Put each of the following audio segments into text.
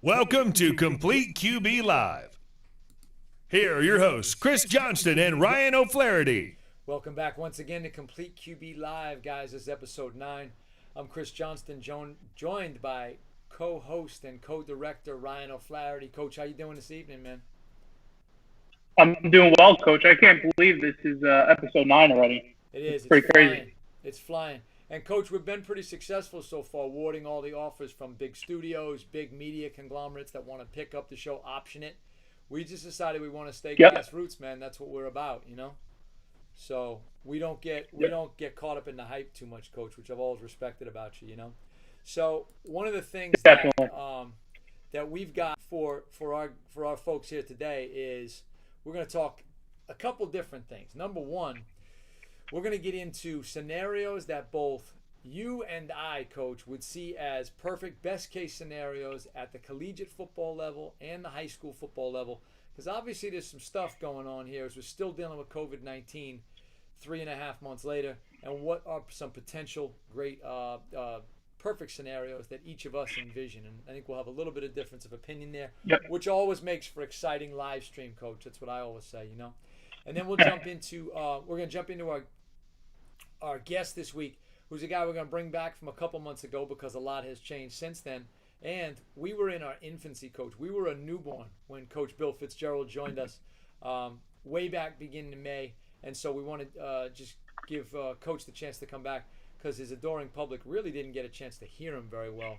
Welcome to Complete QB Live. Here are your hosts, Chris Johnston and Ryan O'Flaherty. Welcome back once again to Complete QB Live, guys. This is episode 9. I'm Chris Johnston, joined by co-host and co-director Ryan O'Flaherty. Coach, how you doing this evening, man? I'm doing well, Coach. I can't believe this is episode 9 already. It is. It's pretty crazy. It's flying. And, Coach, we've been pretty successful so far, awarding all the offers from big studios, big media conglomerates that want to pick up the show, option it. We just decided we want to stay grassroots, man. That's what we're about, you know? So we don't get caught up in the hype too much, Coach, which I've always respected about you, you know? So one of the things that we've got for our folks here today is we're going to talk a couple different things. Number one, we're going to get into scenarios that both you and I, Coach, would see as perfect best case scenarios at the collegiate football level and the high school football level. Because obviously there's some stuff going on here as we're still dealing with COVID-19 3.5 months later. And what are some potential great perfect scenarios that each of us envision? And I think we'll have a little bit of difference of opinion there, which always makes for exciting live stream, Coach. That's what I always say, you know. And then we'll jump into we're going to jump into our guest this week, who's a guy we're going to bring back from a couple months ago because a lot has changed since then. And we were in our infancy, Coach. We were a newborn when Coach Bill Fitzgerald joined us way back beginning of May. And so we wanted to just give Coach the chance to come back because his adoring public really didn't get a chance to hear him very well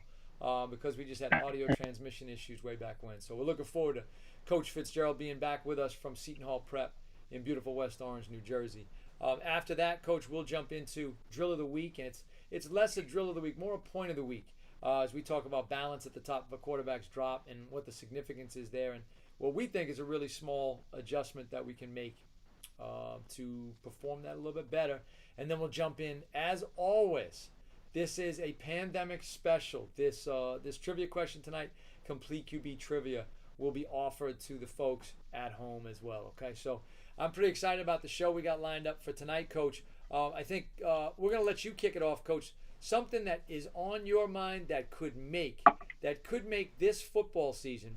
because we just had audio transmission issues way back when. So we're looking forward to Coach Fitzgerald being back with us from Seton Hall Prep in beautiful West Orange, New Jersey. After that, Coach, we'll jump into Drill of the Week, and it's less a Drill of the Week, more a Point of the Week, as we talk about balance at the top of a quarterback's drop and what the significance is there, and what we think is a really small adjustment that we can make to perform that a little bit better. And then we'll jump in, as always, this is a pandemic special. This trivia question tonight, Complete QB Trivia, will be offered to the folks at home as well, okay? So I'm pretty excited about the show we got lined up for tonight, Coach. I think we're going to let you kick it off, Coach. Something that is on your mind that could make this football season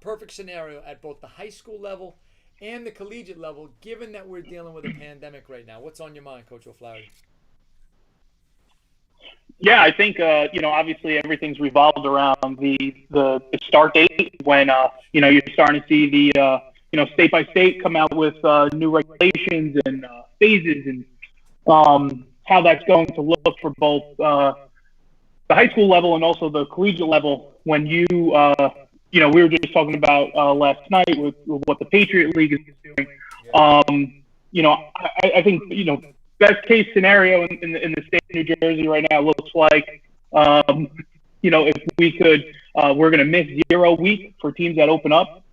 perfect scenario at both the high school level and the collegiate level, given that we're dealing with a pandemic right now. What's on your mind, Coach O'Flaherty? Yeah, I think obviously everything's revolved around the start date when you're starting to see the state by state come out with new regulations and phases and how that's going to look for both the high school level and also the collegiate level. When we were just talking about last night with what the Patriot League is doing. I think best case scenario in the state of New Jersey right now looks like if we could we're going to miss 0 week for teams that open up.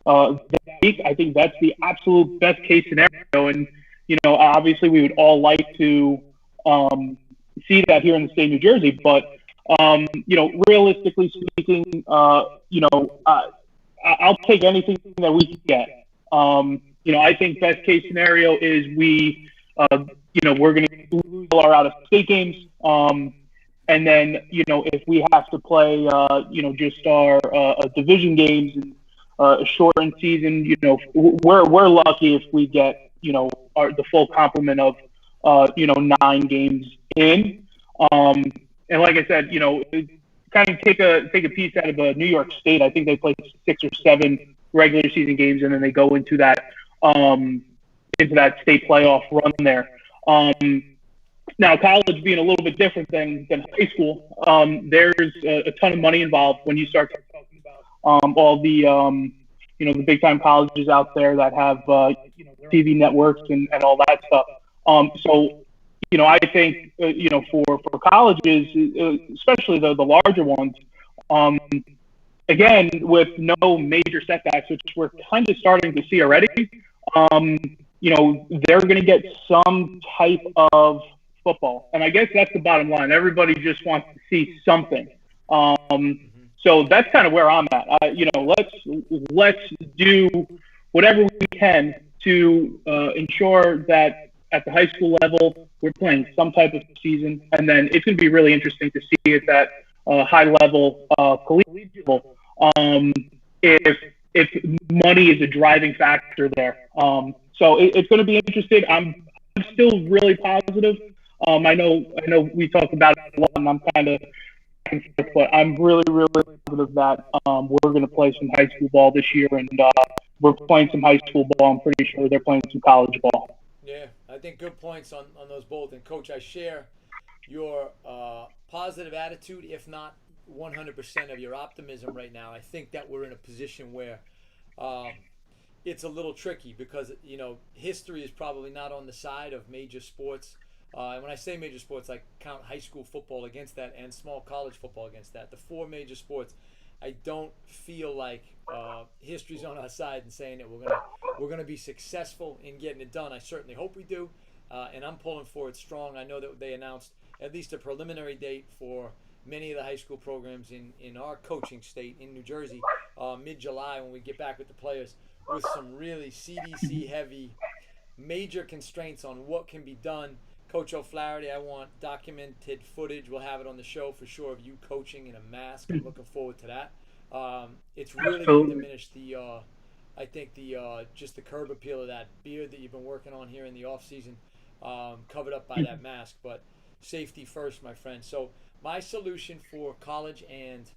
That week, I think that's the absolute best case scenario, and obviously we would all like to see that here in the state of New Jersey. But realistically speaking, I'll take anything that we can get. I think best case scenario is we're going to lose all our out-of-state games, and then if we have to play just our division games and a shortened season, we're lucky if we get the full complement of 9 games in. And like I said, kind of take a piece out of New York State. I think they play 6 or 7 regular season games, and then they go into that state playoff run there. Now, college being a little bit different than high school, there's a ton of money involved when you start talking about all the the big time colleges out there that have TV networks and all that stuff. So I think for colleges, especially the larger ones, again with no major setbacks, which we're kind of starting to see already. They're going to get some type of football, and I guess that's the bottom line. Everybody just wants to see something. So that's kind of where I'm at. Let's do whatever we can to ensure that at the high school level we're playing some type of season, and then it's going to be really interesting to see is that high level, collegiate level, if money is a driving factor there. So it's going to be interesting. I'm still really positive. I know we talked about it a lot, and I'm kind of, but I'm really positive that we're going to play some high school ball this year, and we're playing some high school ball. I'm pretty sure they're playing some college ball. Yeah, I think good points on those both. And Coach, I share your positive attitude, if not 100% of your optimism right now. I think that we're in a position where it's a little tricky because, history is probably not on the side of major sports. And when I say major sports, I count high school football against that and small college football against that. The four major sports, I don't feel like history's on our side and saying that we're gonna be successful in getting it done. I certainly hope we do, and I'm pulling for it strong. I know that they announced at least a preliminary date for many of the high school programs in our coaching state in New Jersey, mid-July when we get back with the players, with some really CDC heavy major constraints on what can be done. Coach O'Flaherty, I want documented footage. We'll have it on the show for sure of you coaching in a mask. I'm looking forward to that. It's really going to diminish I think just the curb appeal of that beard that you've been working on here in the off season, covered up by that mask. But safety first, my friend. So my solution for college and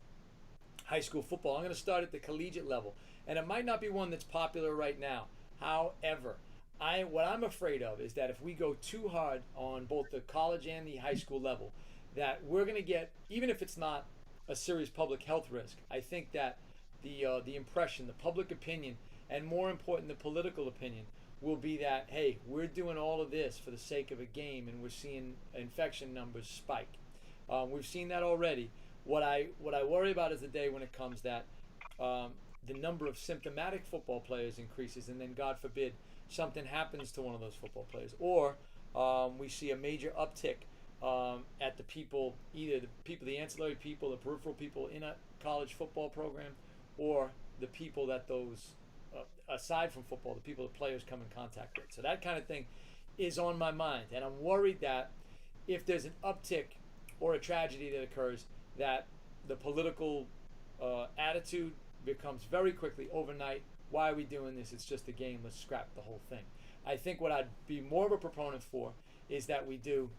high school football, I'm going to start at the collegiate level, and it might not be one that's popular right now. However, what I'm afraid of is that if we go too hard on both the college and the high school level, that we're going to get, even if it's not a serious public health risk, I think that the impression, the public opinion, and more important, the political opinion, will be that, hey, we're doing all of this for the sake of a game, and we're seeing infection numbers spike. We've seen that already. What I worry about is the day when it comes that the number of symptomatic football players increases, and then God forbid something happens to one of those football players, or we see a major uptick at the people, either the ancillary people, the peripheral people in a college football program, or the people that those aside from football, the people the players come in contact with. So that kind of thing is on my mind, and I'm worried that if there's an uptick or a tragedy that occurs, that the political attitude becomes very quickly overnight. Why are we doing this? It's just a game. Let's scrap the whole thing. I think what I'd be more of a proponent for is that we do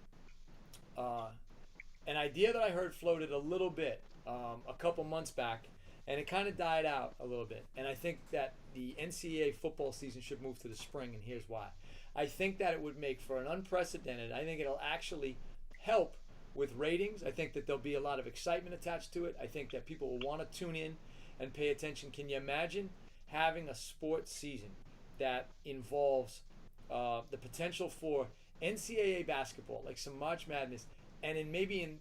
an idea that I heard floated a little bit a couple months back, and it kind of died out a little bit. And I think that the NCAA football season should move to the spring, and here's why. I think that it would make for an unprecedented, I think it'll actually help with ratings. I think that there'll be a lot of excitement attached to it. I think that people will want to tune in and pay attention. Can you imagine having a sports season that involves the potential for NCAA basketball, like some March Madness, and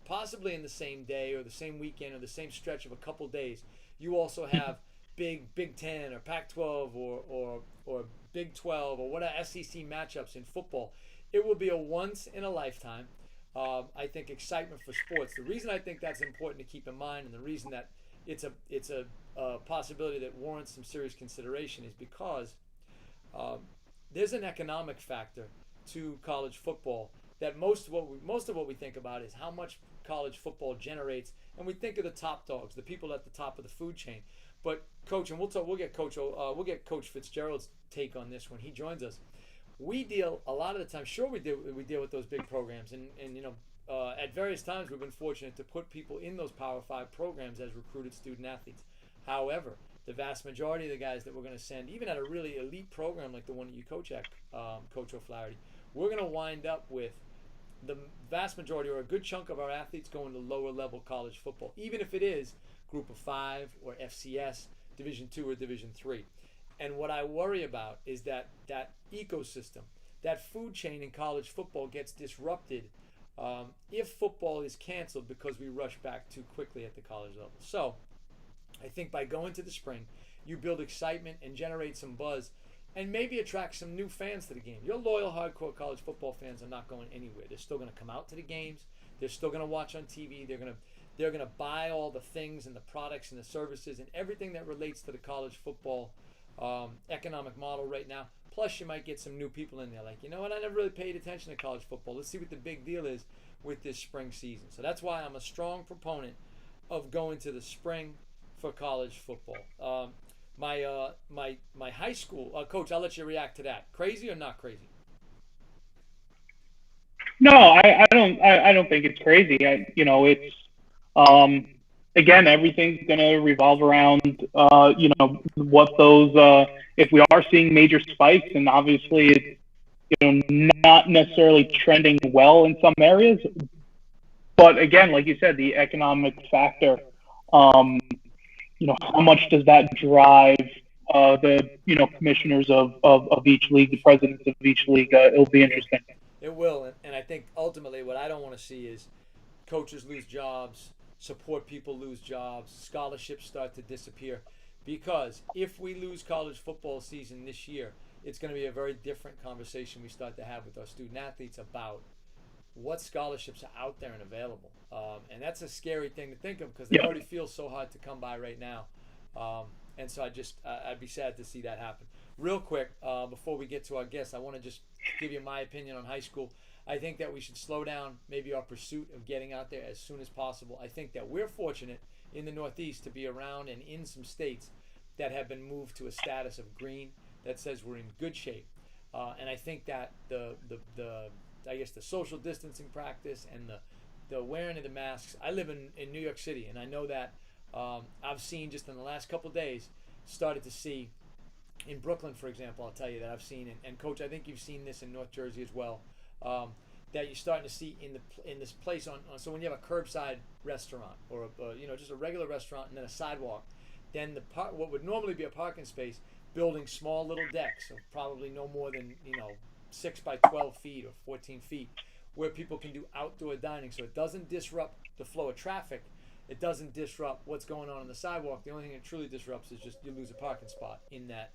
possibly in the same day or the same weekend or the same stretch of a couple days, you also have Big Ten or Pac-12 or Big 12 or whatever SEC matchups in football. It will be a once in a lifetime, I think, excitement for sports. The reason I think that's important to keep in mind, and the reason that it's a possibility that warrants some serious consideration, is because there's an economic factor to college football that most of what we think about is how much college football generates, and we think of the top dogs, the people at the top of the food chain. But Coach, and we'll get Coach Fitzgerald's take on this when he joins us. We deal a lot of the time. Sure, we deal with those big programs, and at various times we've been fortunate to put people in those Power 5 programs as recruited student athletes. However, the vast majority of the guys that we're going to send, even at a really elite program like the one that you coach at, Coach O'Flaherty, we're going to wind up with the vast majority or a good chunk of our athletes going to lower level college football, even if it is Group of 5 or FCS, Division 2 or Division 3. And what I worry about is that ecosystem, that food chain in college football gets disrupted if football is canceled because we rush back too quickly at the college level. So I think by going to the spring, you build excitement and generate some buzz and maybe attract some new fans to the game. Your loyal, hardcore college football fans are not going anywhere. They're still going to come out to the games. They're still going to watch on TV. They're going to buy all the things and the products and the services and everything that relates to the college football economic model right now. Plus, you might get some new people in there like, you know what, I never really paid attention to college football. Let's see what the big deal is with this spring season. So that's why I'm a strong proponent of going to the spring for college football. My high school coach. I'll let you react to that. Crazy or not crazy? No, I don't think it's crazy. It's um, again, everything's going to revolve around what those if we are seeing major spikes, and obviously it's not necessarily trending well in some areas, but again, like you said, the economic factor, um, how much does that drive the commissioners of each league, the presidents of each league? It'll be interesting. It will, and I think ultimately what I don't want to see is coaches lose jobs, support people lose jobs, scholarships start to disappear. Because if we lose college football season this year, it's going to be a very different conversation we start to have with our student athletes about what scholarships are out there and available. And that's a scary thing to think of because they already feel so hard to come by right now. And so I'd be sad to see that happen. Real quick, before we get to our guests, I want to just give you my opinion on high school. I think that we should slow down maybe our pursuit of getting out there as soon as possible. I think that we're fortunate in the Northeast to be around and in some states that have been moved to a status of green that says we're in good shape. And I think that the social distancing practice and the wearing of the masks. I live in New York City, and I know that I've seen just in the last couple of days, started to see in Brooklyn, for example, I'll tell you that I've seen, and Coach, I think you've seen this in North Jersey as well, that you're starting to see in this place so when you have a curbside restaurant or just a regular restaurant and then a sidewalk, then what would normally be a parking space, building small little decks of probably no more than 6 by 12 feet or 14 feet, where people can do outdoor dining, so it doesn't disrupt the flow of traffic. It doesn't disrupt what's going on the sidewalk. The only thing it truly disrupts is just you lose a parking spot in that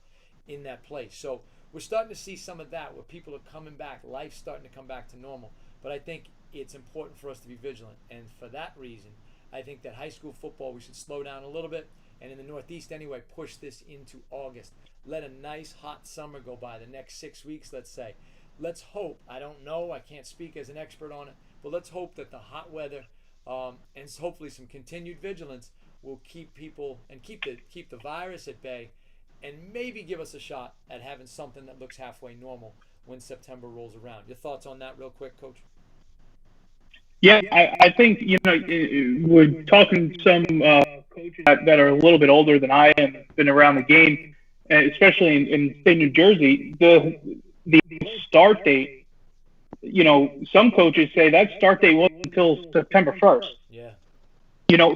place. So we're starting to see some of that where people are coming back. Life's starting to come back to normal. But I think it's important for us to be vigilant. And for that reason, I think that high school football, we should slow down a little bit. And in the Northeast anyway, push this into August. Let a nice hot summer go by, the next 6 weeks, let's say. Let's hope, I don't know, I can't speak as an expert on it, but let's hope that the hot weather and hopefully some continued vigilance will keep people and keep the virus at bay, and maybe give us a shot at having something that looks halfway normal when September rolls around. Your thoughts on that real quick, Coach? Yeah, I think, we're talking to some coaches that are a little bit older than I am, been around the game, especially in state New Jersey. The start date, some coaches say that start date wasn't until September 1st. Yeah.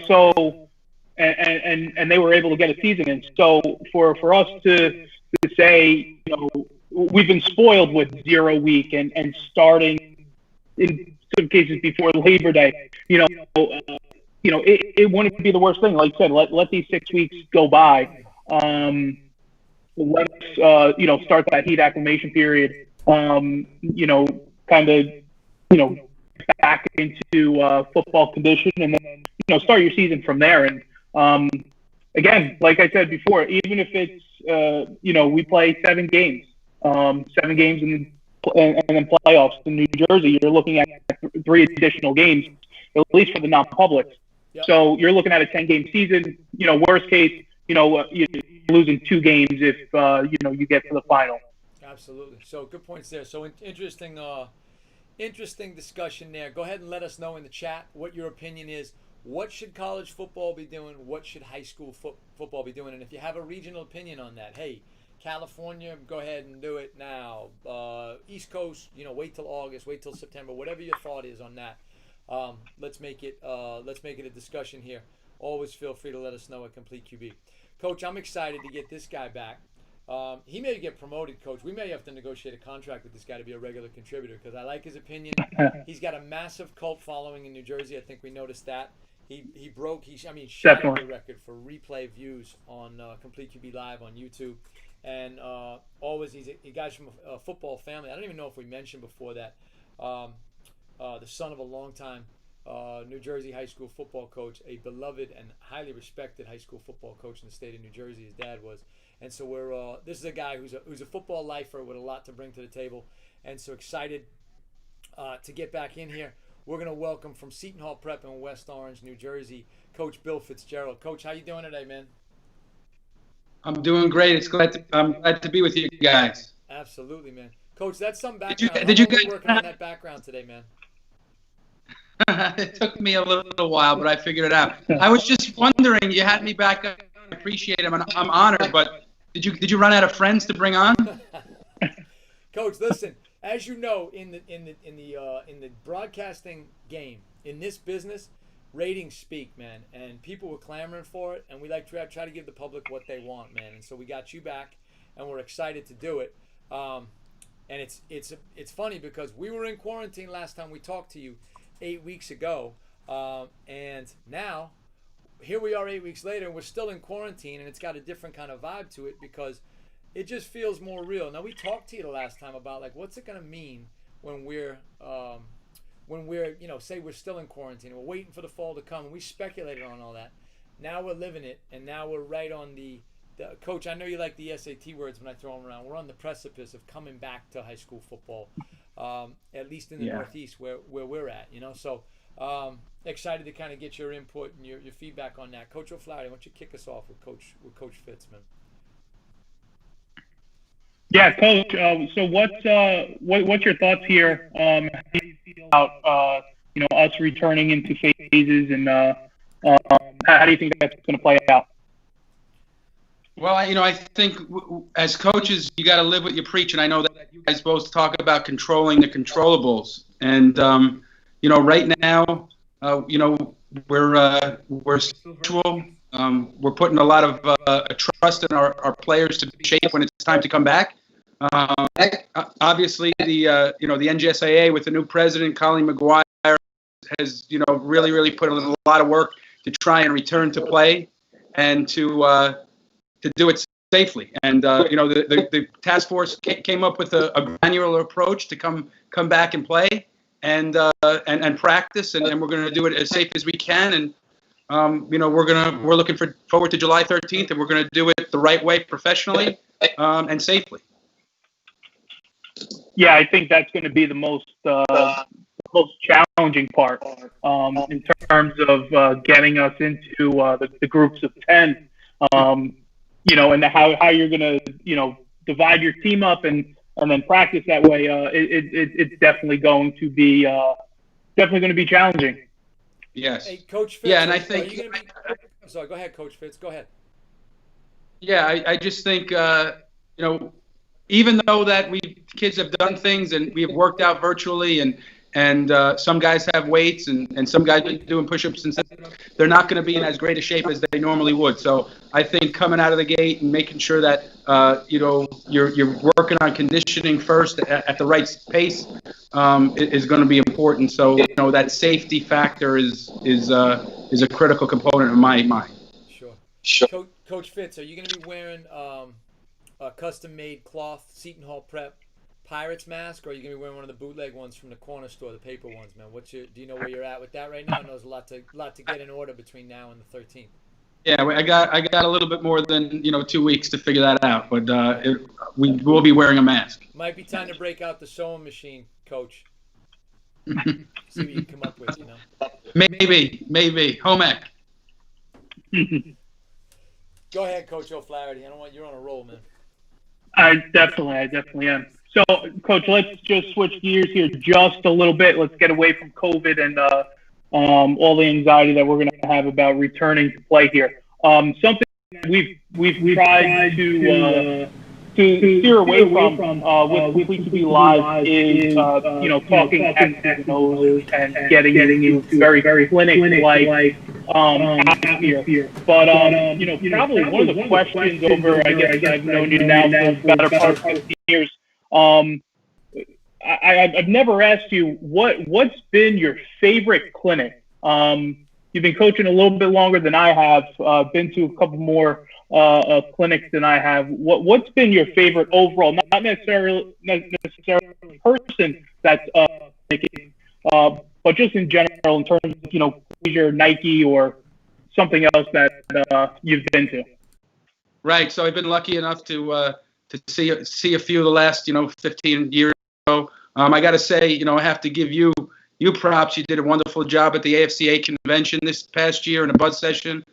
So, and they were able to get a season in. So for us to say, we've been spoiled with 0 week and starting in some cases before Labor Day, it wouldn't be the worst thing. Like I said, let these 6 weeks go by. Let's start that heat acclimation period. Kind of back into football condition, and then start your season from there. And again, like I said before, even if it's we play 7 games, 7 games and then playoffs in New Jersey, you're looking at 3 additional games, at least for the non-publics. Yep. So you're looking at a 10-game season. Worst case, you're losing 2 games if you get to the final. Absolutely. So good points there. So interesting discussion there. Go ahead and let us know in the chat what your opinion is. What should college football be doing? What should high school football be doing? And if you have a regional opinion on that, hey, California, go ahead and do it now. East Coast, wait till August, wait till September. Whatever your thought is on that, let's make it a discussion here. Always feel free to let us know at Complete QB. Coach, I'm excited to get this guy back. He may get promoted, Coach. We may have to negotiate a contract with this guy to be a regular contributor because I like his opinion. He's got a massive cult following in New Jersey. I think we noticed that. He shattered the record for replay views on Complete QB Live on YouTube. And always, he's a guy from a football family. I don't even know if we mentioned before that. The son of a longtime New Jersey high school football coach, a beloved and highly respected high school football coach in the state of New Jersey. His dad was. And so this is a guy who's a football lifer with a lot to bring to the table. And so excited to get back in here. we're going to welcome from Seton Hall Prep in West Orange, New Jersey, Coach Bill Fitzgerald. Coach, how you doing today, man? I'm doing great. I'm glad to be with you guys. Absolutely, man. Coach, that's some background. Did you How long guys are you working on that background today, man? It took me a little while, but I figured it out. I was just wondering, you had me back on. I appreciate it. I'm honored, but did you run out of friends to bring on? Coach, listen. As you know, in the broadcasting game, in this business, ratings speak, man, and people were clamoring for it, and we like to try to give the public what they want, man. And so we got you back, and we're excited to do it. And it's funny because we were in quarantine last time we talked to you 8 weeks ago, and now here we are 8 weeks later, and we're still in quarantine, and it's got a different kind of vibe to it because it just feels more real. Now, we talked to you the last time about, like, what's it going to mean when we're say we're still in quarantine, we're waiting for the fall to come, and we speculated on all that. Now we're living it, and now we're right on the Coach, I know you like the SAT words when I throw them around. We're on the precipice of coming back to high school football, at least in the Northeast where we're at, So excited to kind of get your input and your feedback on that. Coach O'Flaherty, why don't you kick us off with Coach Fitz, man? Yeah, Coach. So what's your thoughts here? How do you feel about us returning into phases, and how do you think that's going to play out? Well, I think as coaches, you got to live what you preach, and I know that you guys both talk about controlling the controllables, and right now, we're spiritual. We're putting a lot of trust in our players to be safe when it's time to come back. Obviously, the NJSAA with the new president, Colleen McGuire, has really put a lot of work to try and return to play and to do it safely. And the task force came up with a granular approach to come back and play and practice, and we're going to do it as safe as we can. And we're looking forward to July 13th, and we're going to do it the right way, professionally and safely. Yeah, I think that's going to be the most challenging part in terms of getting us into the groups of 10. And how you're going to divide your team up and then practice that way. It's definitely going to be challenging. Yes. Hey, Coach Fitz. Yeah, and I think. Sorry, go ahead, Coach Fitz. Go ahead. Yeah, I just think even though that kids have done things and we have worked out virtually and some guys have weights and some guys are doing push-ups and stuff, they're not going to be in as great a shape as they normally would. So I think coming out of the gate and making sure that you're working on conditioning first at the right pace is going to be important. So that safety factor is a critical component in my mind. Sure. Coach Fitz, are you going to be wearing a custom-made cloth Seton Hall Prep Pirates mask, or are you going to be wearing one of the bootleg ones from the corner store, the paper ones, man? Do you know where you're at with that right now? I know there's a lot to get in order between now and the 13th. Yeah, I got a little bit more than 2 weeks to figure that out, but we will be wearing a mask. Might be time to break out the sewing machine, Coach. See what you can come up with, Maybe home ec. Go ahead, Coach O'Flaherty. You're on a roll, man. I definitely am. So, Coach, let's just switch gears here just a little bit. Let's get away from COVID and all the anxiety that we're going to have about returning to play here. Something we've tried to steer away from with CQB Live is talking X's and O's and getting into very clinic-like atmosphere. But probably one of the questions over, I guess I've known you now for the better part of 15 years. I've never asked you what's been your favorite clinic. You've been coaching a little bit longer than I have. Been to a couple more clinics than I have. What's been your favorite overall? Not necessarily person that's making, but just in general in terms of leisure, Nike, or something else that you've been to. Right. So I've been lucky enough to see a few of the last 15 years ago. I got to say, I have to give you you props. You did a wonderful job at the AFCA convention this past year in a buzz session.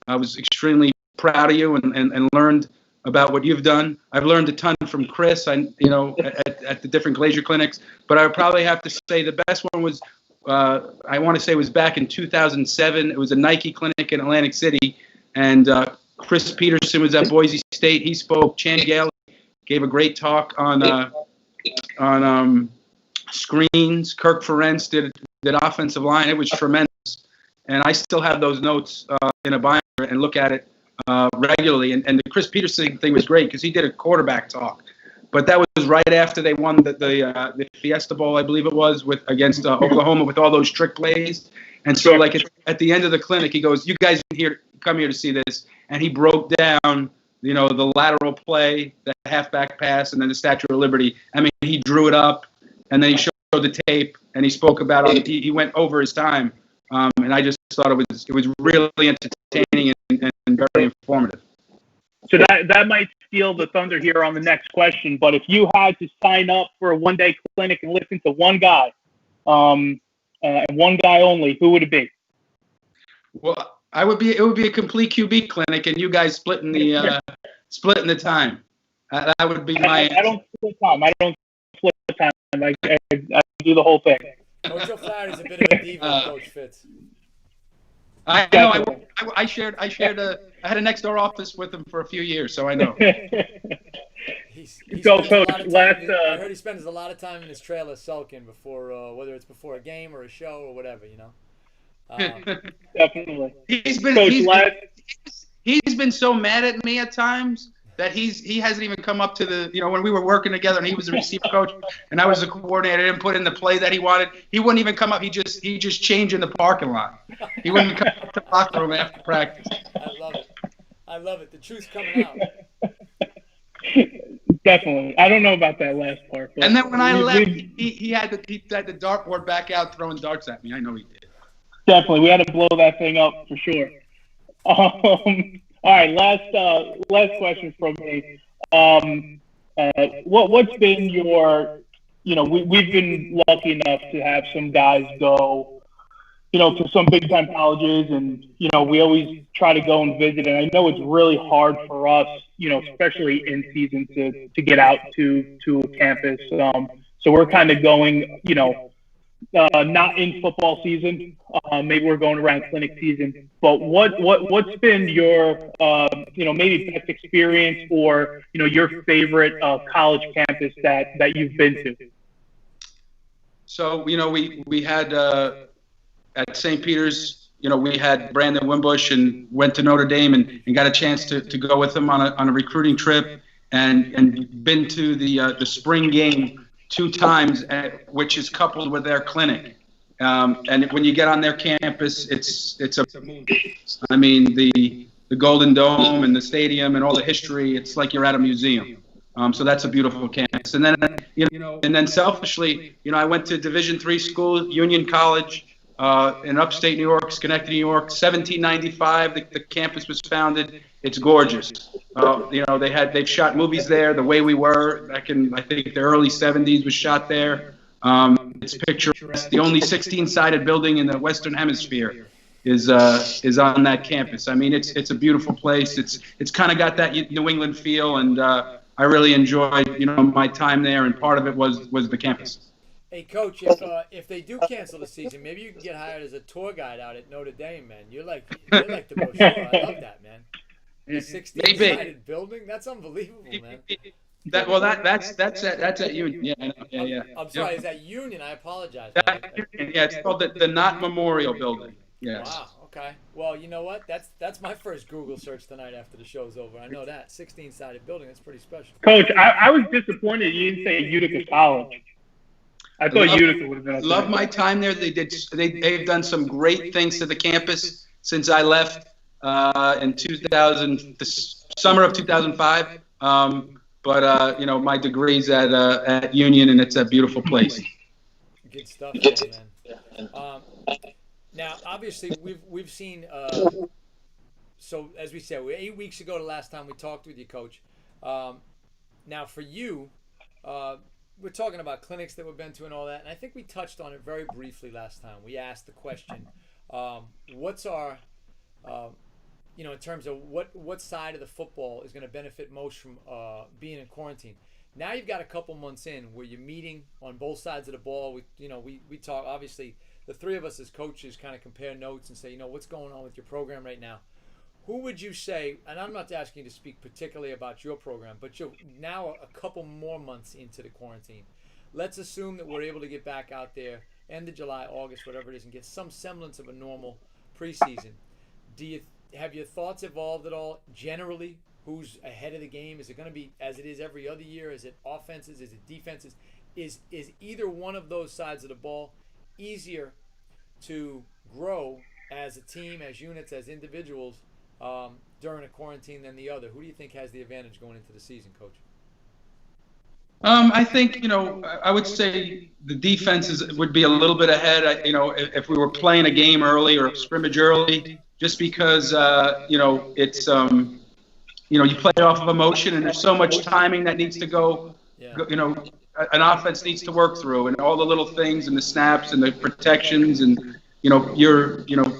I was extremely proud of you and learned about what you've done. I've learned a ton from Chris, at the different Glacier clinics. But I would probably have to say the best one was, I want to say it was back in 2007. It was a Nike clinic in Atlantic City. And Chris Peterson was at Boise State. He spoke. Chan Gale gave a great talk on screens. Kirk Ferentz did offensive line. It was tremendous. And I still have those notes in a binder and look at it regularly. And the Chris Peterson thing was great because he did a quarterback talk. But that was right after they won the Fiesta Bowl, I believe it was, against Oklahoma with all those trick plays. And so, like, at the end of the clinic, he goes, "You guys come here to see this." And he broke down, the lateral play, the halfback pass, and then the Statue of Liberty. I mean, he drew it up, and then he showed the tape, and he spoke about it. He went over his time, and I just thought it was really entertaining and very informative. So that might steal the thunder here on the next question, but if you had to sign up for a one-day clinic and listen to one guy, and one guy only, who would it be? Well, it would be a complete QB clinic, and you guys splitting the time. That would be my answer. I don't split time. I do the whole thing. Coach O'Flaherty's a bit of a diva, Coach Fitz. I know. I had a next door office with him for a few years, so I know. So, Coach, I heard he spends a lot of time in his trailer sulking before, whether it's before a game or a show or whatever, Definitely. He's been so mad at me at times that he hasn't even come up to the, when we were working together and he was the receiver coach and I was the coordinator and put in the play that he wanted. He wouldn't even come up. He just changed in the parking lot. He wouldn't come up to the locker room after practice. I love it. The truth's coming out. Definitely. I don't know about that last part. And then when I left, he had the dartboard back out throwing darts at me. I know he did. Definitely. We had to blow that thing up for sure. All right, last question from me. What's been your, we've been lucky enough to have some guys go, to some big time colleges, and we always try to go and visit. And I know it's really hard for us, especially in season, to get out to a campus. So we're kind of going, not in football season. Maybe we're going around clinic season. But what's been your maybe best experience or your favorite college campus that you've been to? So we had at St. Peter's, we had Brandon Wimbush and went to Notre Dame and got a chance to go with him on a recruiting trip and been to the spring game 2 times, which is coupled with their clinic. And when you get on their campus, it's a movie. I mean, the Golden Dome and the stadium and all the history, it's like you're at a museum. So that's a beautiful campus. And then selfishly, I went to Division III school, Union College, in upstate New York, Schenectady, New York. 1795, the campus was founded. It's gorgeous. They've shot movies there. The Way We Were back in, I think, the early 70s was shot there. It's picturesque. The only 16-sided building in the Western Hemisphere is on that campus. I mean, it's a beautiful place. It's kind of got that New England feel, and I really enjoyed my time there. And part of it was the campus. Hey, Coach, if they do cancel the season, maybe you can get hired as a tour guide out at Notre Dame, man. You're like the brochure. I love that, man. The 16-sided building? That's unbelievable, man. That's at Union. Yeah. I'm sorry, is that Union? I apologize. It's called the Knott Memorial Building. Yes. Wow. Okay. Well, you know what? That's my first Google search tonight after the show's over. I know that 16-sided building. That's pretty special. Coach, I was disappointed you didn't say Utica College. I thought Utica would have been. Love my time there. They've done some great things to the campus since I left in the summer of 2005. But my degree's at Union, and it's a beautiful place. Good stuff, man. Now, obviously, we've seen. So as we said, 8 weeks ago, the last time we talked with you, Coach. Now, for you, we're talking about clinics that we've been to and all that, and I think we touched on it very briefly last time. We asked the question, what's our, in terms of what side of the football is going to benefit most from being in quarantine. Now you've got a couple months in where you're meeting on both sides of the ball. We talk, obviously, the three of us as coaches kind of compare notes and say, what's going on with your program right now? Who would you say, and I'm not asking you to speak particularly about your program, but you're now a couple more months into the quarantine. Let's assume that we're able to get back out there end of July, August, whatever it is, and get some semblance of a normal preseason. Have your thoughts evolved at all generally? Who's ahead of the game? Is it going to be as it is every other year? Is it offenses? Is it defenses? Is either one of those sides of the ball easier to grow as a team, as units, as individuals during a quarantine than the other? Who do you think has the advantage going into the season, Coach? I think, I would say the defenses would be a little bit ahead, if we were playing a game early or a scrimmage early, just because, it's, you play off of emotion and there's so much timing that needs to go, an offense needs to work through, and all the little things and the snaps and the protections and,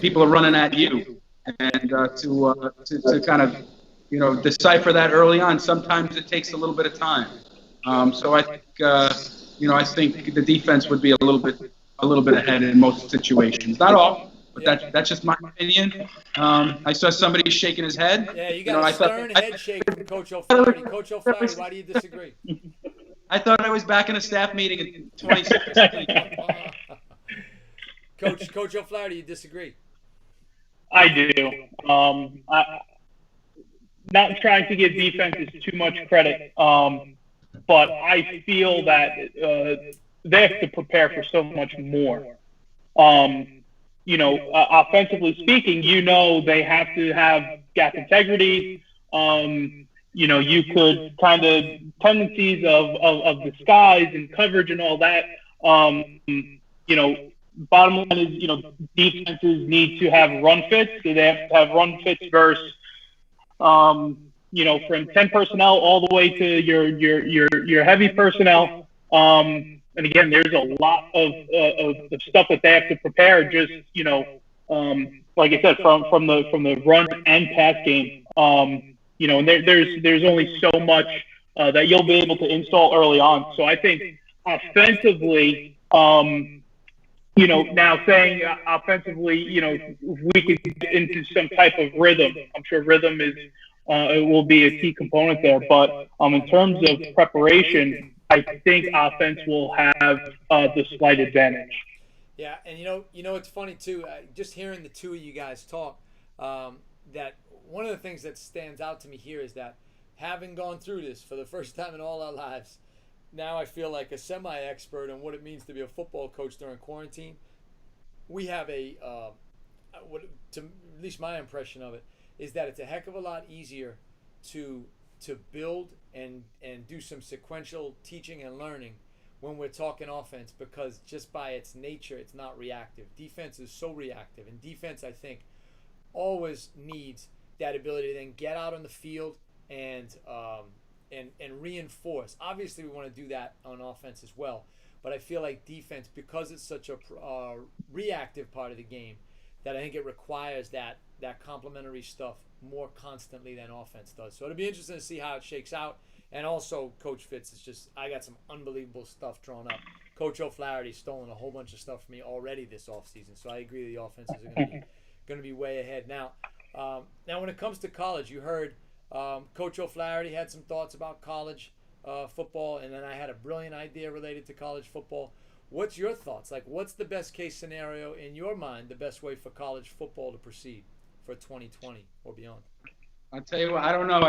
people are running at you. And to kind of, decipher that early on, sometimes it takes a little bit of time. So I think, I think the defense would be a little bit ahead in most situations. Not all, but that's just my opinion. I saw somebody shaking his head. Yeah, you got a stern head shake from Coach O'Flaherty. Coach O'Flaherty, why do you disagree? I thought I was back in a staff meeting in 2016. Coach O'Flaherty, you disagree? I do. Not trying to give defenses too much credit, but I feel that they have to prepare for so much more. Offensively speaking, they have to have gap integrity. You could kind of tendencies of disguise and coverage and all that. Bottom line is, defenses need to have run fits. So they have to have run fits versus, from 10 personnel all the way to your heavy personnel. And again, there's a lot of stuff that they have to prepare. Just like I said, from the run and pass game. And there's only so much that you'll be able to install early on. So I think offensively, now saying offensively, if we could get into some type of rhythm. I'm sure rhythm it will be a key component there. But in terms of preparation, I think offense will have the slight advantage. Yeah, and it's funny too. Just hearing the two of you guys talk, that one of the things that stands out to me here is that having gone through this for the first time in all our lives, now I feel like a semi-expert on what it means to be a football coach during quarantine. We have at least my impression of it is that it's a heck of a lot easier to build and do some sequential teaching and learning when we're talking offense, because just by its nature, it's not reactive. Defense is so reactive, and defense, I think, always needs that ability to then get out on the field and reinforce. Obviously, we want to do that on offense as well, but I feel like defense, because it's such a reactive part of the game, that I think it requires that complementary stuff more constantly than offense does. So it'll be interesting to see how it shakes out. And also, Coach Fitz, I got some unbelievable stuff drawn up. Coach O'Flaherty's stolen a whole bunch of stuff from me already this offseason, so I agree the offenses are going to be way ahead. Now when it comes to college, you heard Coach O'Flaherty had some thoughts about college football, and then I had a brilliant idea related to college football. What's your thoughts? Like, what's the best case scenario in your mind, the best way for college football to proceed for 2020 or beyond? I'll tell you what, I don't know.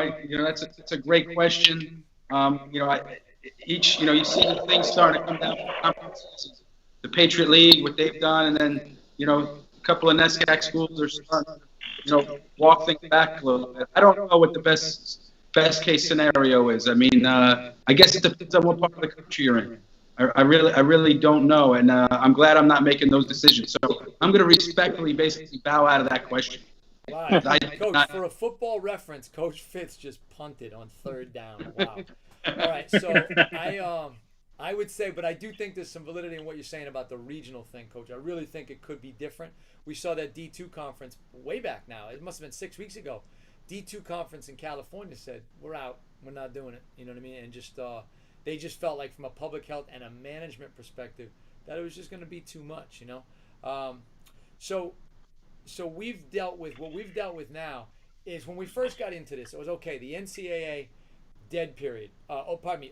That's a great question. You see the things starting to come down from conferences, the Patriot League, what they've done, and then, a couple of NESCAC schools are starting to, walk things back a little bit. I don't know what the best case scenario is. I mean, I guess it depends on what part of the country you're in. I really don't know, and I'm glad I'm not making those decisions. So I'm going to respectfully basically bow out of that question. Wow. Coach, for a football reference, Coach Fitz just punted on third down. Wow. All right, so I would say, but I do think there's some validity in what you're saying about the regional thing, Coach. I really think it could be different. We saw that D2 conference way back now. It must have been 6 weeks ago. D2 conference in California said, we're out. We're not doing it. You know what I mean? And just they just felt like from a public health and a management perspective that it was just going to be too much, you know? So we've dealt with, what we've dealt with now is when we first got into this, it was okay. The NCAA dead period,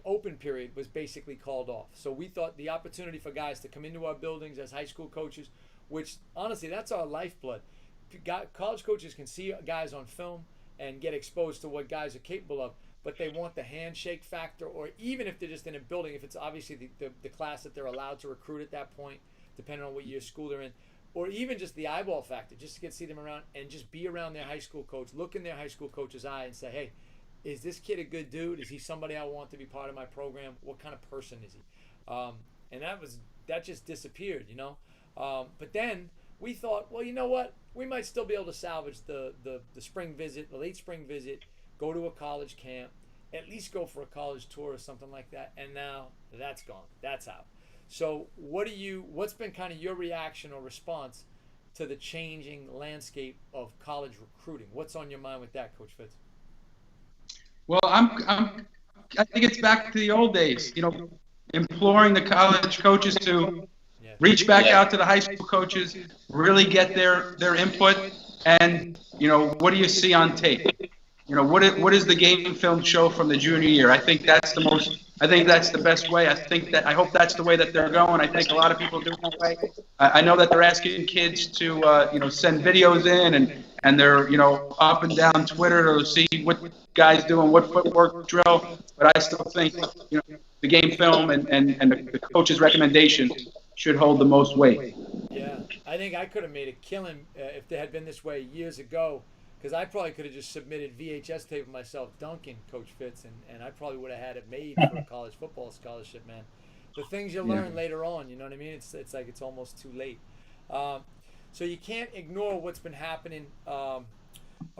open period was basically called off. So we thought the opportunity for guys to come into our buildings as high school coaches, which honestly, that's our lifeblood. College coaches can see guys on film and get exposed to what guys are capable of, but they want the handshake factor, or even if they're just in a building, if it's obviously the class that they're allowed to recruit at that point, depending on what year school they're in, or even just the eyeball factor, just to see them around and just be around their high school coach, look in their high school coach's eye and say, hey, is this kid a good dude? Is he somebody I want to be part of my program? What kind of person is he? And that just disappeared, you know? But then we thought, well, you know what? We might still be able to salvage the spring visit, the late spring visit, go to a college camp, at least go for a college tour or something like that. And now that's gone. That's out. So what's been kind of your reaction or response to the changing landscape of college recruiting? What's on your mind with that, Coach Fitz? Well, I think it's back to the old days, you know, imploring the college coaches to reach back out to the high school coaches, really get their input, and, you know, what do you see on tape? You know, what is the game film show from the junior year? I think that's the best way. I hope that's the way that they're going. I think a lot of people do that way. I know that they're asking kids to, you know, send videos in, and they're, you know, up and down Twitter to see what guys doing, what footwork drill. But I still think, you know, the game film and the coach's recommendation should hold the most weight. Yeah, I think I could have made a killing if they had been this way years ago. Because I probably could have just submitted VHS tape of myself dunking, Coach Fitz, and I probably would have had it made for a college football scholarship, man. The things you learn later on, you know what I mean? It's like it's almost too late. So you can't ignore what's been happening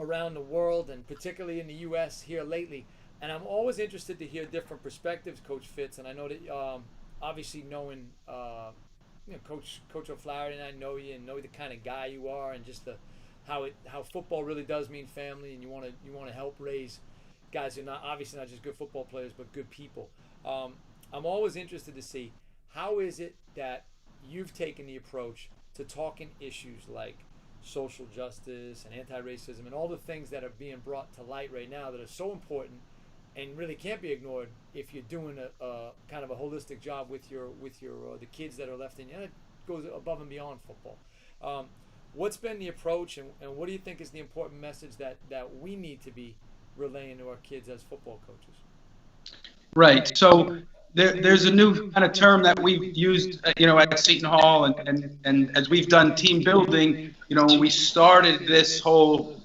around the world, and particularly in the U.S. here lately. And I'm always interested to hear different perspectives, Coach Fitz. And I know that obviously knowing you know, Coach O'Flaherty, and I know you and know the kind of guy you are, and just how football really does mean family, and you want to help raise guys who are obviously not just good football players but good people. I'm always interested to see how is it that you've taken the approach to talking issues like social justice and anti-racism and all the things that are being brought to light right now that are so important and really can't be ignored if you're doing a kind of a holistic job with your the kids that are left in you. And it goes above and beyond football. What's been the approach, and what do you think is the important message that we need to be relaying to our kids as football coaches? Right. So there's a new kind of term that we've used, you know, at Seton Hall, and as we've done team building, you know, when we started this whole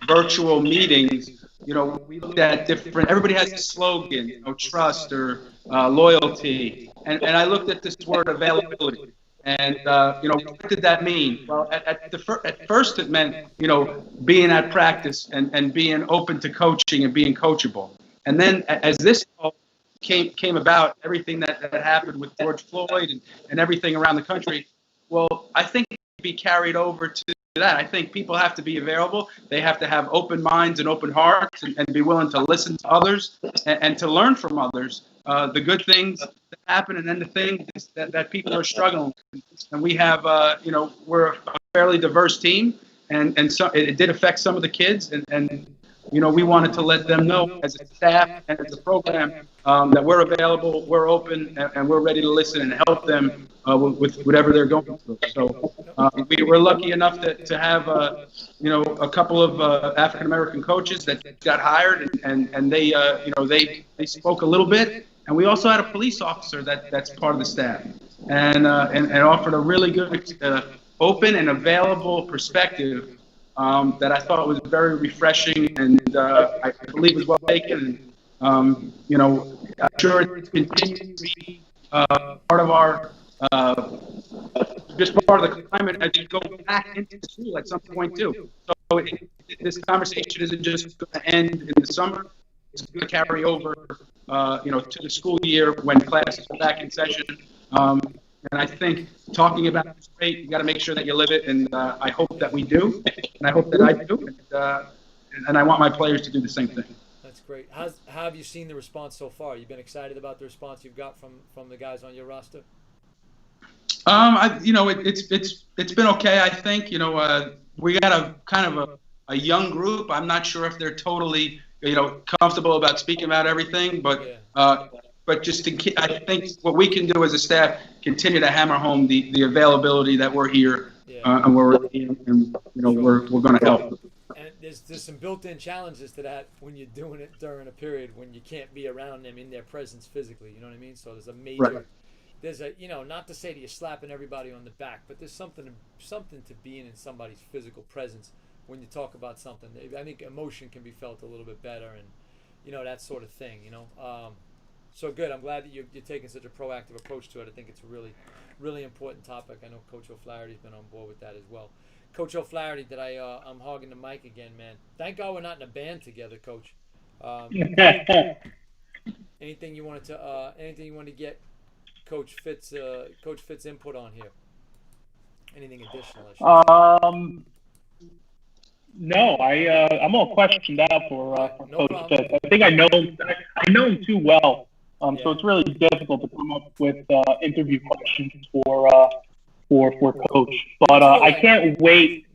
virtual meetings, you know, we looked at different. Everybody has a slogan, you know, trust or loyalty, and I looked at this word availability. And, you know, what did that mean? Well, at first it meant, you know, being at practice and being open to coaching and being coachable. And then as this came about, everything that happened with George Floyd and everything around the country, well, I think it can be carried over to that. I think people have to be available. They have to have open minds and open hearts and be willing to listen to others and to learn from others. The good things that happen, and then the things that people are struggling with. And we have, you know, we're a fairly diverse team, and so it did affect some of the kids, and you know, we wanted to let them know as a staff and as a program that we're available, we're open, and we're ready to listen and help them with whatever they're going through. So we were lucky enough to have, you know, a couple of African American coaches that got hired, and they, you know, they spoke a little bit. And we also had a police officer that's part of the staff, and offered a really good, open and available perspective that I thought was very refreshing, and I believe was well taken. You know, I'm sure it continues to be part of our, just part of the climate as you go back into school at some point too. So this conversation isn't just going to end in the summer; it's going to carry over to the school year when classes are back in session. And I think talking about it is great. You got to make sure that you live it, and I hope that we do, and I hope that I do, and I want my players to do the same thing. That's great. How have you seen the response so far? You've been excited about the response you've got from the guys on your roster? It's been okay. I think we got a kind of a young group. I'm not sure if they're totally comfortable about speaking about everything, but just I think what we can do as a staff, continue to hammer home the availability that we're here, and we're going to help. And there's some built-in challenges to that when you're doing it during a period when you can't be around them in their presence physically. You know what I mean? So there's a major. Right. There's a not to say that you're slapping everybody on the back, but there's something to being in somebody's physical presence when you talk about something. I think emotion can be felt a little bit better, and that sort of thing. So good. I'm glad that you're taking such a proactive approach to it. I think it's a really, really important topic. I know Coach O'Flaherty's been on board with that as well. Coach O'Flaherty, I'm hogging the mic again, man. Thank God we're not in a band together, Coach. Anything you wanted to get Coach Fitz input on here? Anything additional? No, I'm all questioned out for no Coach Fitz. I think I know him too well, so it's really difficult to come up with interview questions for Coach. But I can't wait.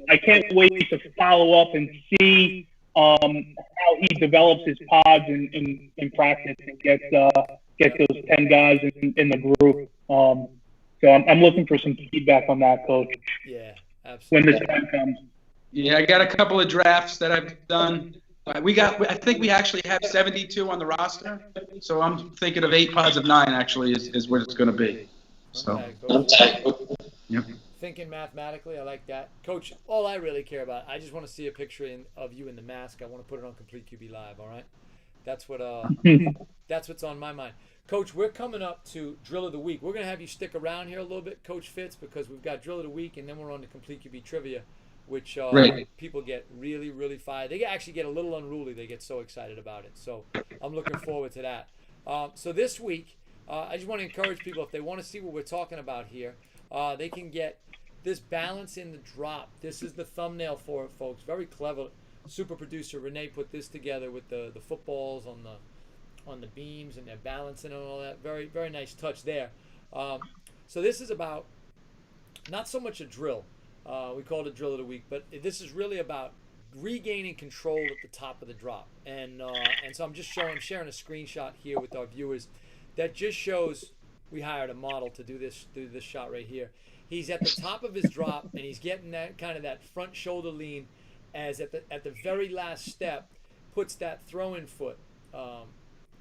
I can't wait to follow up and see how he develops his pods in practice and get those 10 guys in the group. So I'm looking for some feedback on that, Coach. Yeah, absolutely. When this time comes. Yeah, I got a couple of drafts that I've done. I think we actually have 72 on the roster, so I'm thinking of 8 pods of 9 actually is what it's going to be. So, yep. Thinking mathematically, I like that. Coach, all I really care about, I just want to see a picture of you in the mask. I want to put it on Complete QB Live, all right? That's what's on my mind. Coach, we're coming up to Drill of the Week. We're going to have you stick around here a little bit, Coach Fitz, because we've got Drill of the Week, and then we're on to Complete QB Trivia, which people get really, really fired. They actually get a little unruly. They get so excited about it. So I'm looking forward to that. So this week, I just want to encourage people, if they want to see what we're talking about here, they can get this balance in the drop. This is the thumbnail for it, folks. Very clever. Super producer Renee put this together with the footballs on the beams and their balancing and all that. Very, very nice touch there. So this is about not so much a drill. We call it a drill of the week, but this is really about regaining control at the top of the drop. And so I'm just sharing a screenshot here with our viewers that just shows we hired a model to do this shot right here. He's at the top of his drop and he's getting that kind of that front shoulder lean as at the very last step puts that throw-in foot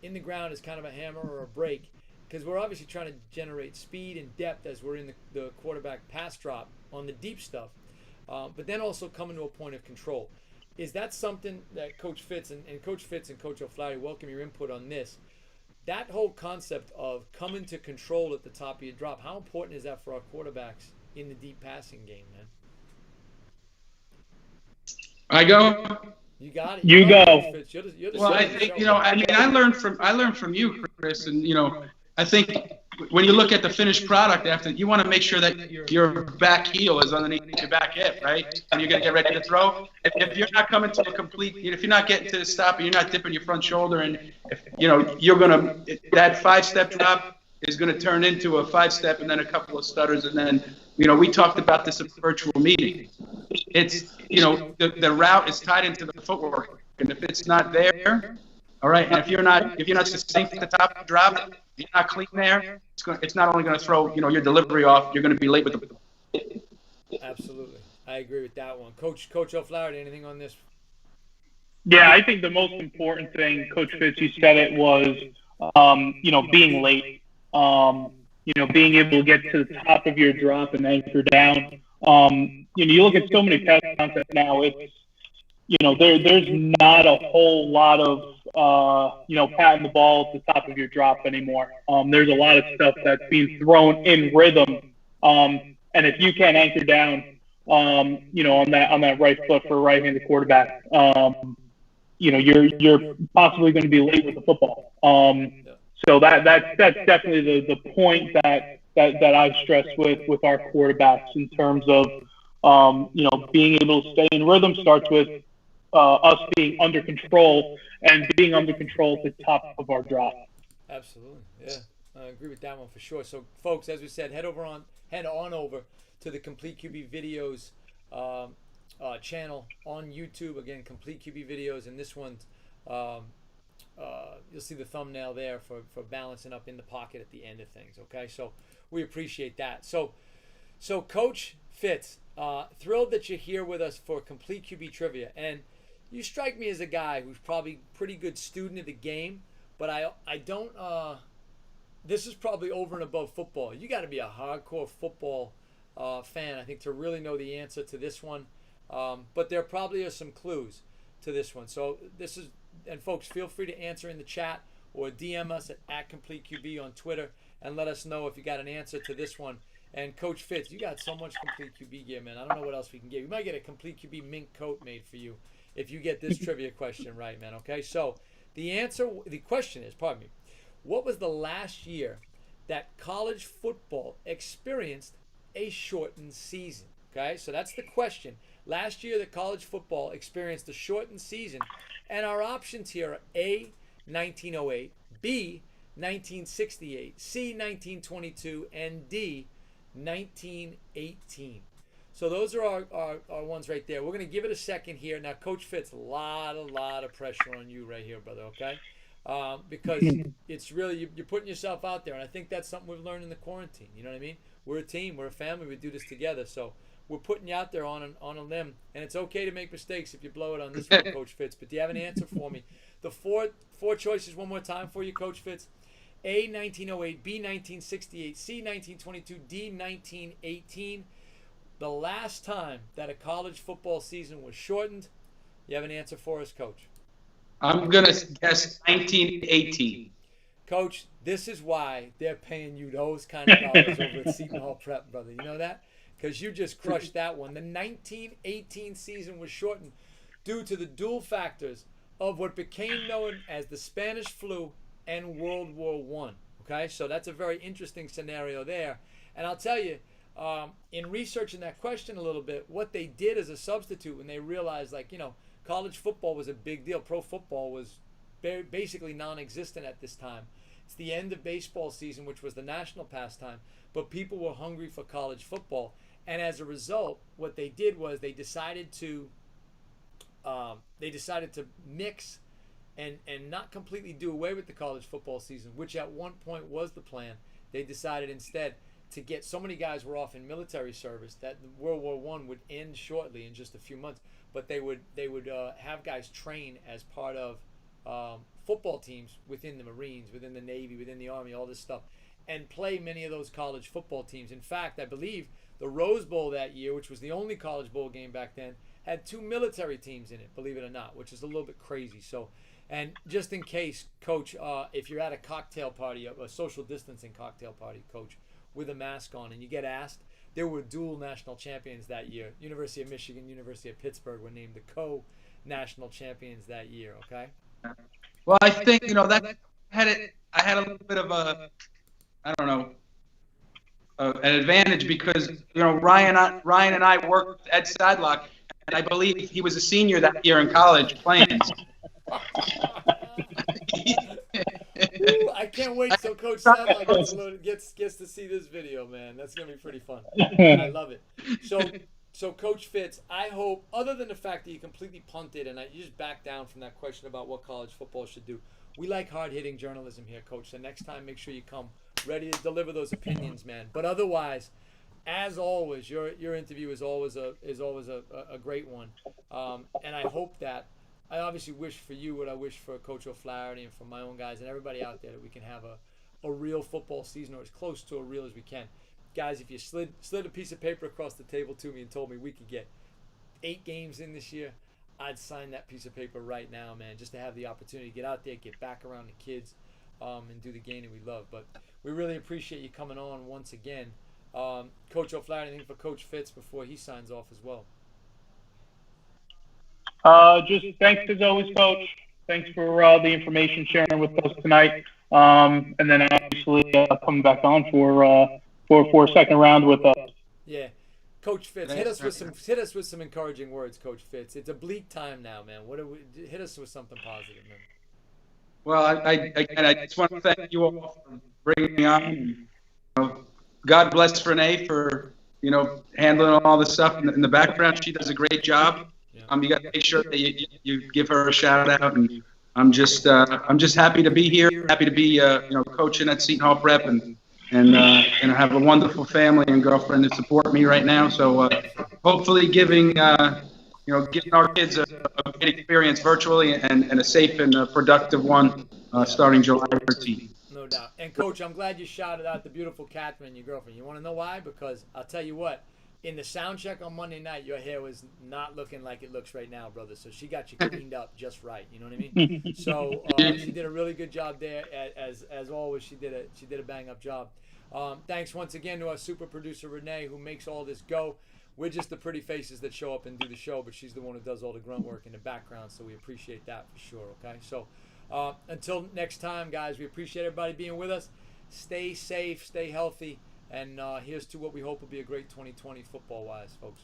in the ground as kind of a hammer or a break, because we're obviously trying to generate speed and depth as we're in the quarterback pass drop on the deep stuff, but then also coming to a point of control. Is that something that Coach Fitz and Coach Fitz and Coach O'Flaherty, welcome your input on this? That whole concept of coming to control at the top of your drop, how important is that for our quarterbacks in the deep passing game, man? I go. You got it. You go. You're the Well, I think I learned from you, Chris, and I think when you look at the finished product after, you want to make sure that your back heel is underneath your back hip, right? And you're going to get ready to throw. If you're not coming to a complete, if you're not getting to the stop and you're not dipping your front shoulder, and if you're going to, that 5-step drop is going to turn into a 5-step and then a couple of stutters, and then we talked about this at the virtual meeting. It's the route is tied into the footwork, and if it's not there, all right, and if you're not succinct at the top of the drop, you're not clean there, it's not only going to throw your delivery off, you're going to be late with the. Absolutely, I agree with that one. Coach O'Flaherty, anything on this? Yeah, I think the most important thing, Coach Fitz, you said it was, being late. Being able to get to the top of your drop and anchor down. You look at so many pass concepts now. It's there's not a whole lot of patting the ball at the top of your drop anymore. There's a lot of stuff that's being thrown in rhythm. And if you can't anchor down, on that right foot for a right-handed quarterback, you're possibly going to be late with the football. So that's definitely the point that I've stressed with our quarterbacks in terms of being able to stay in rhythm starts with us being under control and being under control at the top of our draft. Absolutely, yeah, I agree with that one for sure. So, folks, as we said, head on over to the Complete QB Videos channel on YouTube. Again, Complete QB Videos, and this one, you'll see the thumbnail there for balancing up in the pocket at the end of things. Okay, so we appreciate that. So Coach Fitz, thrilled that you're here with us for Complete QB Trivia, and you strike me as a guy who's probably a pretty good student of the game, but I don't. This is probably over and above football. You got to be a hardcore football fan, I think, to really know the answer to this one. But there probably are some clues to this one. So this is, and folks, feel free to answer in the chat or DM us at CompleteQB on Twitter and let us know if you got an answer to this one. And Coach Fitz, you got so much Complete QB gear, man. I don't know what else we can get. We might get a Complete QB mink coat made for you if you get this trivia question right, man. Okay, so the question is, pardon me, what was the last year that college football experienced a shortened season? Okay, so that's the question. Last year that college football experienced a shortened season, and our options here are A, 1908, B, 1968, C, 1922, and D, 1918. So those are our ones right there. We're going to give it a second here. Now, Coach Fitz, a lot of pressure on you right here, brother, okay? Because it's really, you're putting yourself out there, and I think that's something we've learned in the quarantine. You know what I mean? We're a team. We're a family. We do this together. So we're putting you out there on a limb, and it's okay to make mistakes if you blow it on this one, Coach Fitz. But do you have an answer for me? The four choices one more time for you, Coach Fitz. A, 1908, B, 1968, C, 1922, D, 1918. The last time that a college football season was shortened. You have an answer for us, Coach? I'm going to guess 1918. Coach, this is why they're paying you those kind of dollars over at Seton Hall Prep, brother. You know that? Because you just crushed that one. The 1918 season was shortened due to the dual factors of what became known as the Spanish flu and World War I. Okay, so that's a very interesting scenario there. And I'll tell you, in researching that question a little bit, what they did as a substitute when they realized, college football was a big deal. Pro football was basically non-existent at this time. It's the end of baseball season, which was the national pastime, but people were hungry for college football. And as a result, what they did was they decided to mix and not completely do away with the college football season, which at one point was the plan. They decided instead to get, so many guys were off in military service that World War I would end shortly in just a few months, but they would have guys train as part of football teams within the Marines, within the Navy, within the Army, all this stuff, and play many of those college football teams. In fact, I believe the Rose Bowl that year, which was the only college bowl game back then, had 2 military teams in it, believe it or not, which is a little bit crazy. So, and just in case, Coach, if you're at a cocktail party, a social distancing cocktail party, Coach, with a mask on, and you get asked, there were dual national champions that year. University of Michigan, University of Pittsburgh were named the co-national champions that year, okay? Well, I think, that I had a little bit of an advantage because, Ryan and I worked at Sidelock, and I believe he was a senior that year in college playing. Ooh, I can't wait till Coach Sadlock gets to see this video, man. That's gonna be pretty fun. I love it. So Coach Fitz, I hope, other than the fact that you completely punted and you just backed down from that question about what college football should do, we like hard-hitting journalism here, Coach. So next time, make sure you come ready to deliver those opinions, man. But otherwise, as always, your interview is always a great one, and I hope that. I obviously wish for you what I wish for Coach O'Flaherty and for my own guys and everybody out there that we can have a real football season, or as close to a real as we can. Guys, if you slid a piece of paper across the table to me and told me we could get 8 games in this year, I'd sign that piece of paper right now, man, just to have the opportunity to get out there, get back around the kids, and do the game that we love. But we really appreciate you coming on once again. Coach O'Flaherty, anything for Coach Fitz before he signs off as well? Just thanks as always, Coach. Thanks for the information sharing with us tonight. And then obviously coming back on for a second round with us. Yeah. Coach Fitz, hit us with some encouraging words, Coach Fitz. It's a bleak time now, man. Hit us with something positive, man. Well, I just want to thank you all for bringing me on. You know, God bless Renee for handling all this stuff in the background. She does a great job. Yeah. You got to make sure that you give her a shout out. And I'm just happy to be here. Happy to be coaching at Seton Hall Prep and I have a wonderful family and girlfriend that support me right now. So hopefully giving our kids a great experience virtually and a safe and productive one starting July 13th. No doubt. And Coach, I'm glad you shouted out the beautiful Catherine, your girlfriend. You want to know why? Because I'll tell you what, in the sound check on Monday night, your hair was not looking like it looks right now, brother. So she got you cleaned up just right. You know what I mean? So she did a really good job there. As always, she did a bang up job. Thanks once again to our super producer Renee, who makes all this go. We're just the pretty faces that show up and do the show, but she's the one who does all the grunt work in the background. So we appreciate that for sure. Okay, so until next time, guys, we appreciate everybody being with us. Stay safe, stay healthy, and here's to what we hope will be a great 2020 football-wise, folks.